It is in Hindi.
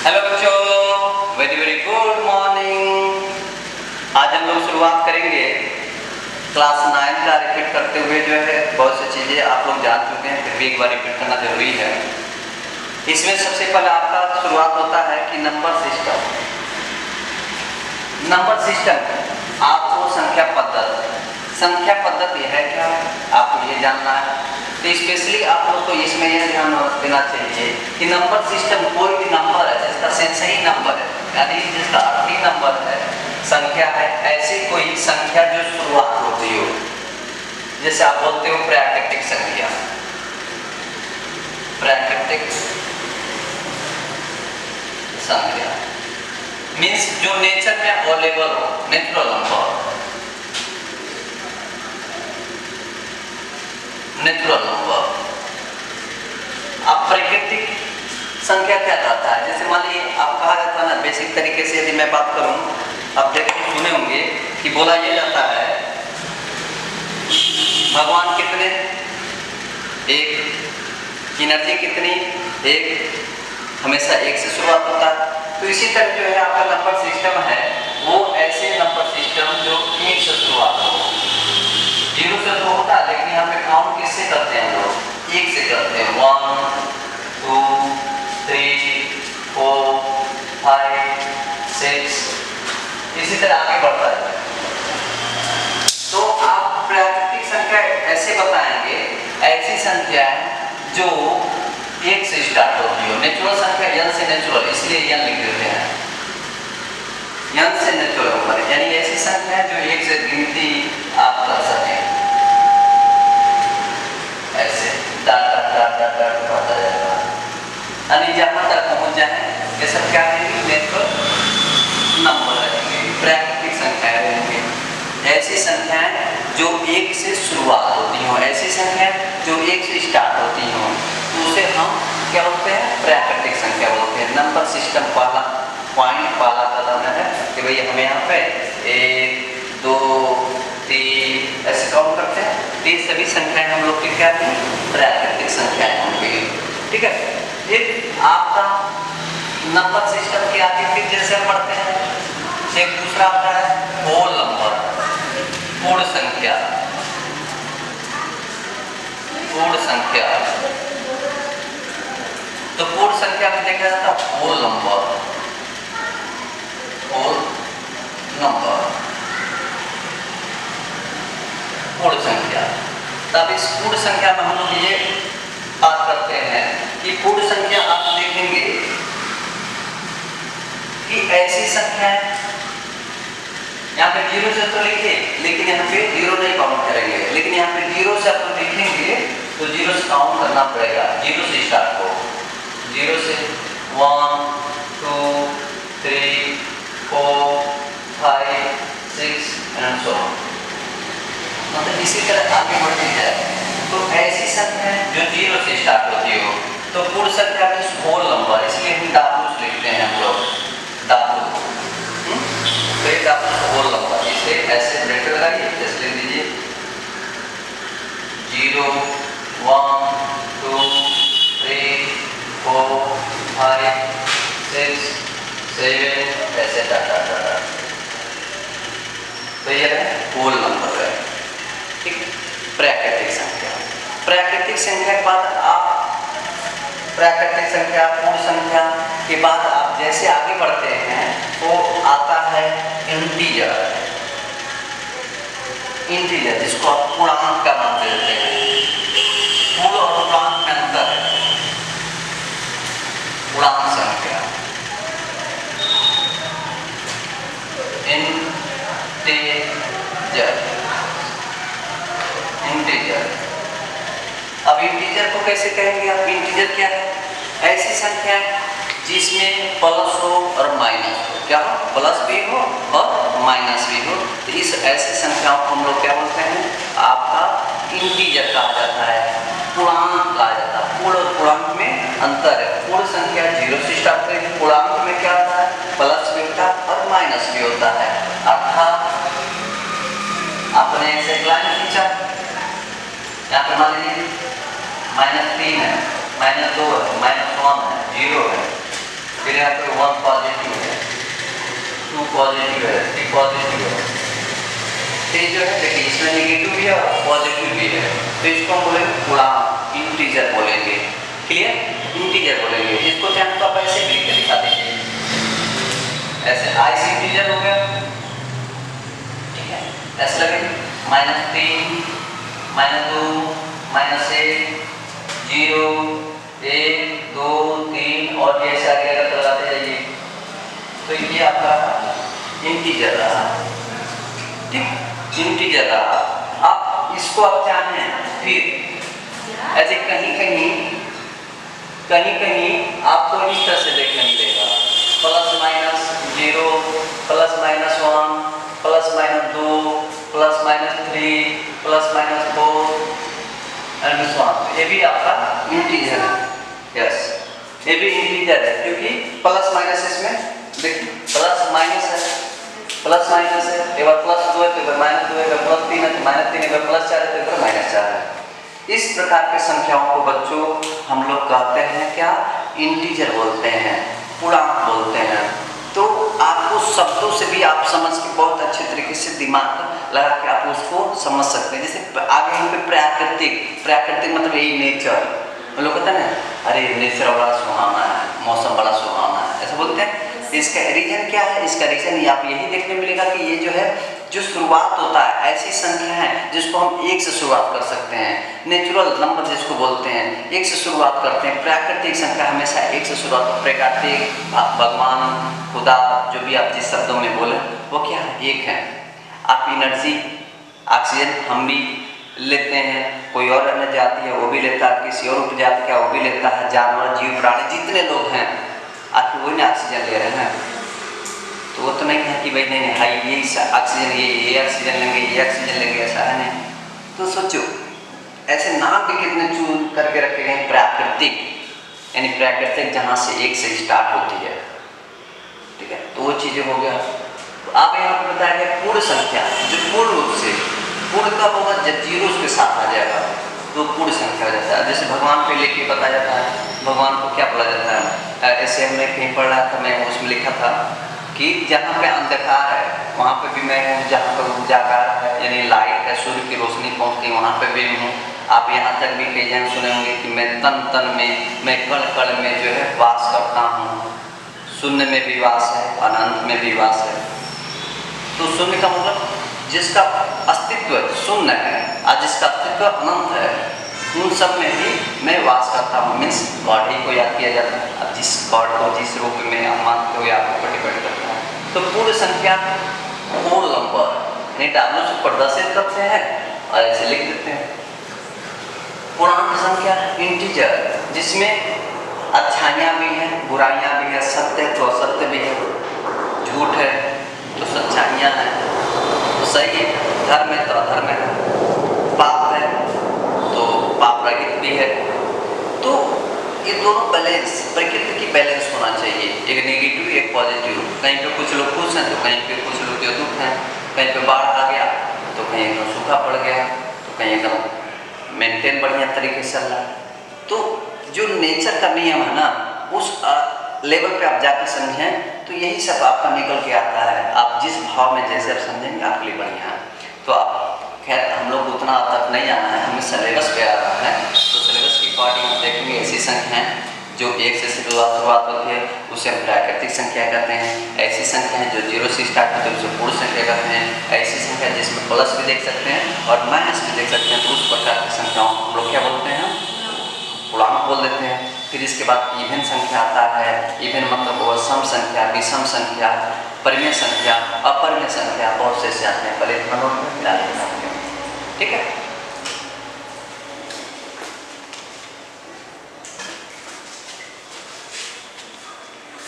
हेलो बच्चों, वेरी वेरी गुड मॉर्निंग। आज हम लोग शुरुआत करेंगे क्लास 9 का रिपीट करते हुए। जो है बहुत सी चीज़ें आप लोग जान चुके हैं, फिर भी एक बार रिपीट करना जरूरी है। इसमें सबसे पहले आपका शुरुआत होता है कि नंबर सिस्टम। नंबर सिस्टम आपको संख्या पद्धति है क्या, आपको ये जानना है। तो स्पेशली आप लोग को इसमें यह ध्यान देना चाहिए कि नंबर सिस्टम कोई भी नंबर है जिसका सही नंबर है, यानी जिसका आखिरी नंबर है, संख्या है, ऐसी कोई संख्या जो शुरुआत होती हो, जैसे आप बोलते हो प्राकृतिक संख्या। प्राकृतिक संख्या मीन्स जो नेचर में अवेलेबल हो, नेचुरल नंबर। अब प्राकृतिक संख्या क्या कहता है, जैसे मान लीजिए आप कहा जाता है ना, बेसिक तरीके से यदि मैं बात करूं, आप देखो सुने होंगे कि बोला यह जाता है भगवान कितने, एक, एनर्जी कितनी, एक, हमेशा एक से शुरुआत होता है। तो इसी तरह जो है आपका नंबर सिस्टम है, वो ऐसे नंबर सिस्टम जो एक से शुरुआत हो, जीरो से तो होता है, लेकिन यहाँ पे काउंट किससे करते हैं हम लोग, एक से करते हैं। 1 2 3 4 5 6, इसी तरह आगे बढ़ता है। तो आप प्राकृतिक संख्या ऐसे बताएंगे, ऐसी संख्या जो एक से स्टार्ट होती हो। नेचुरल संख्या n से नेचुरल, इसलिए n लिख देते हैं, n से नेचुरल नंबर, यानी ऐसी संख्या जो एक से गिनती आप कर सकें, ऐसे डाट बढ़ता जाएगा, यानी जहां तक पहुंच जाए ये सब क्या रहेंगे, नेचुरल नंबर रहेंगे, प्राकृतिक संख्याएं रहेंगी। ऐसी संख्याएं जो एक से शुरुआत होती हो, ऐसी संख्याएं जो एक से स्टार्ट होती हो, तो उसे हम क्या बोलते हैं, प्राकृतिक संख्या बोलते हैं। नंबर सिस्टम वाला पॉइंट वाला कदम है कि भाई हमें यहाँ पे 1 2 3 ऐसे काउंट करते हैं, तो ये सभी संख्याएं हम लोग की क्या थी, प्राकृतिक संख्याएं होंगी। ठीक है, एक आपका नंबर सिस्टम के आगे फिर जैसे हम पढ़ते हैं, एक दूसरा आता है होल नंबर, पूर्ण संख्या। पूर्ण संख्या, तो पूर्ण संख्या में देखा जाता है होल नंबर, होल नंबर, पूर्ण संख्या। तब इस पूर्ण संख्या में हम लोग ये बात करते हैं कि पूर्ण संख्या आप देखेंगे कि ऐसी संख्या है, यहाँ पे 0 से तो लिखे, लेकिन यहाँ पे 0 नहीं काउंट करेंगे, लेकिन यहाँ पे 0 से आप लिखेंगे तो 0 से काउंट करना पड़ेगा, 0 से स्टार्ट हो, 0 से 1 2 3 4 5 6 एंड सो ऑन, मतलब इसी तरह आगे बढ़ती जाए। तो ऐसी संख्या जो 0 से स्टार्ट होती हो, तो पूर्ण संख्या में होल नंबर, इसलिए हम डाबूस लिखते हैं, हम लोग डाबू, तो एक डाबूस होल नंबर, इसे ऐसे ब्रैकेट लगाइए, जैसे लिख दीजिए 0 1 2 3 4 5 6 7 ऐसे डाटा, तो ये है होल नंबर है। ठीक, प्राकृतिक संख्या। प्राकृतिक संख्या के बाद आप प्राकृतिक संख्या, पूर्ण संख्या के बाद आप जैसे आगे बढ़ते हैं तो आता है इंटीजर। इंटीजर जिसको आप पूर्णांक का नाम देते हैं, पूर्ण और पूर्णांक में अंतर है, पूर्णांक संख्या। इंटीजर, अब इंटीजर को कैसे कहेंगे आप, इंटीजर क्या है, ऐसी संख्या जिसमें प्लस हो और माइनस हो, क्या हो, प्लस भी हो और माइनस भी हो, तो इस ऐसी संख्याओं को हम लोग क्या बोलते हैं, आपका इंटीजर कहा जाता है, पूर्णांक कहा जाता है। पूर्ण और पूर्णांक में अंतर है, पूर्ण संख्या 0 से स्टार्ट करेगी, पूर्णांक में क्या होता है, प्लस भी होता है और माइनस भी होता है। अर्थात आपने ऐसे लाइन खींचा, यहाँ पे मान लीजिए -3 है, -2 है, -1 है, 0 है, फिर यहाँ पे 1 पॉजिटिव है, 2 पॉजिटिव है, 3 पॉजिटिव है। तो जो है देखिए इसमें नेगेटिव भी है और पॉजिटिव भी है, तो इसको हम बोलेंगे पूर्णांक, इंटीजर बोलेंगे। क्लियर? इंटीजर बोलेंगे। इसको चाहे तो आप ऐसे भी लिख के दिखा दीजिए, ऐसे आई से इंटीजर हो गया, ठीक है, ऐसे लगे -3 -2 -1 0 1 2 3 और जैसे आगे अगर लगाते जाइए तो ये आपका इंटीजर रहा, ठीक, इंटीजर रहा। अब इसको आप चाहें फिर ऐसे कहीं कहीं आपको इस तरह से देखने मिलेगा, +-0 +-1 +-2 +-3 +-4 एंड सो ऑन। ये भी आपका इंटीजर है, यस, ये भी इंटीजर है क्योंकि प्लस माइनस इसमें देखिए प्लस माइनस है, प्लस माइनस है, एक बार +2 है तो एक बार -2 है, एक बार +3 है तो -3, एक बार +4 है तो एक बार -4 है। इस प्रकार के संख्याओं को बच्चों हम लोग कहते हैं क्या? इंटीजर बोलते हैं, पूर्णांक बोलते हैं। तो आपको शब्दों से भी आप समझ के बहुत अच्छे तरीके से दिमाग लगा के आप उसको समझ सकते हैं। जैसे आगे यहाँ पे प्राकृतिक मतलब यही नेचर, हम लोग कहते हैं ना अरे नेचर बड़ा सुहावना है, मौसम बड़ा सुहावना है, ऐसा बोलते हैं। इसका रीजन क्या है? इसका रीजन आप यही देखने मिलेगा कि ये जो है जो शुरुआत होता है ऐसी संख्या है जिसको हम 1 से शुरुआत कर सकते हैं, नेचुरल नंबर जिसको बोलते हैं 1 से शुरुआत करते हैं। प्राकृतिक संख्या हमेशा 1 से शुरुआत, प्राकृतिक भगवान खुदा जो भी आप जिस शब्दों में बोले वो क्या है? 1 है। आप एनर्जी ऑक्सीजन हम भी लेते हैं, कोई और अन्य जाति है वो भी लेता है, किसी और उपजाति का वो भी लेता है, जानवर जीव प्राणी जितने लोग हैं आखिर वही ना ऑक्सीजन ले रहे हैं। तो वो तो नहीं है कि भाई नहीं हाई ये ऑक्सीजन ये ऑक्सीजन लेंगे, ये ऑक्सीजन लेंगे, ऐसा है नहीं। तो सोचो ऐसे नाम भी कितने चूज करके रखे गए। प्राकृतिक यानी प्राकृतिक जहाँ से 1 से स्टार्ट होती है, ठीक है, तो वो चीज़ें हो गया। तो आप यहाँ पर बताया गया पूर्ण संख्या, जो पूर्ण रूप से पूर्ण कब होगा? जब 0 उसके साथ आ जाएगा तो पूर्ण संख्या हो जाता है। जैसे भगवान पे लेके बताया जाता है, भगवान को क्या बोला जाता है? ऐसे हमने कहीं पढ़ रहा था, मैं उसमें लिखा था कि जहाँ पे अंधकार है वहाँ पे भी मैं हूँ, जहाँ पे उजागर है यानी लाइट है, सूर्य की रोशनी पहुँचती है वहाँ पे भी हूँ। आप यहाँ तक भी कई जन सुने होंगे कि मैं तन तन में, मैं कण कण में जो है वास करता हूँ। शून्य में भी वास है, अनंत में भी वास है। तो शून्य का मतलब जिसका अस्तित्व शून्य है और जिसका अस्तित्व अनंत है, उन सब में भी मैं वास करता हूँ। मीन्स गॉड ही को याद किया जाता है। अब जिस गॉड को जिस रूप में हम मानते हो आपको डिपेंड करता है। तो पूर्ण संख्या पूर्ण नंबर यानी W से प्रदर्शित करते हैं और ऐसे लिख देते हैं। पूर्णांक संख्या इंटीजर जिसमें अच्छाइयाँ भी हैं, बुराइयाँ भी हैं, सत्य तो असत्य भी है, झूठ है तो सच्चाइयाँ हैं, तो सही है, धर्म है तो अधर्म है, पाप है तो पाप रहित भी है। तो ये दोनों बैलेंस, प्रकृति की बैलेंस होना चाहिए, एक नेगेटिव एक पॉजिटिव। कहीं पे कुछ लोग खुश हैं तो कहीं पे कुछ लोग जो दुख हैं, कहीं पे बाढ़ आ गया तो कहीं एकदम सूखा पड़ गया तो कहीं एकदम मेंटेन बढ़िया तरीके से चल रहा। तो जो नेचर का नियम है ना उस लेवल पे आप जाकर समझें तो यही सब आपका निकल के आता है। आप जिस भाव में जैसे आप समझेंगे आपके लिए बढ़िया है। तो आप खैर हम लोग उतना तक नहीं आना है, हमें सिलेबस पे आ रहा है। तो सिलेबस के अकॉर्डिंग हम देखेंगे ऐसी संख्याएँ जो 1 से शुरुआत होती है उसे हम प्राकृतिक संख्या कहते हैं। ऐसी संख्या है जो 0 से स्टार्ट होती है उसे पूर्ण संख्या कहते हैं। ऐसी संख्या जिसमें प्लस भी देख सकते हैं और माइनस भी देख सकते हैं तो उस प्रकार की संख्याओं को हम लोग क्या बोलते हैं? पूर्णांक बोल देते हैं। फिर इसके बाद इवन संख्या आता है। इवन मतलब वो सम संख्या, विषम संख्या, परिमेय संख्या, अपरिमेय संख्या, बहुत से आते हैं। पहले इतना नोट में मिला लेना, ठीक है।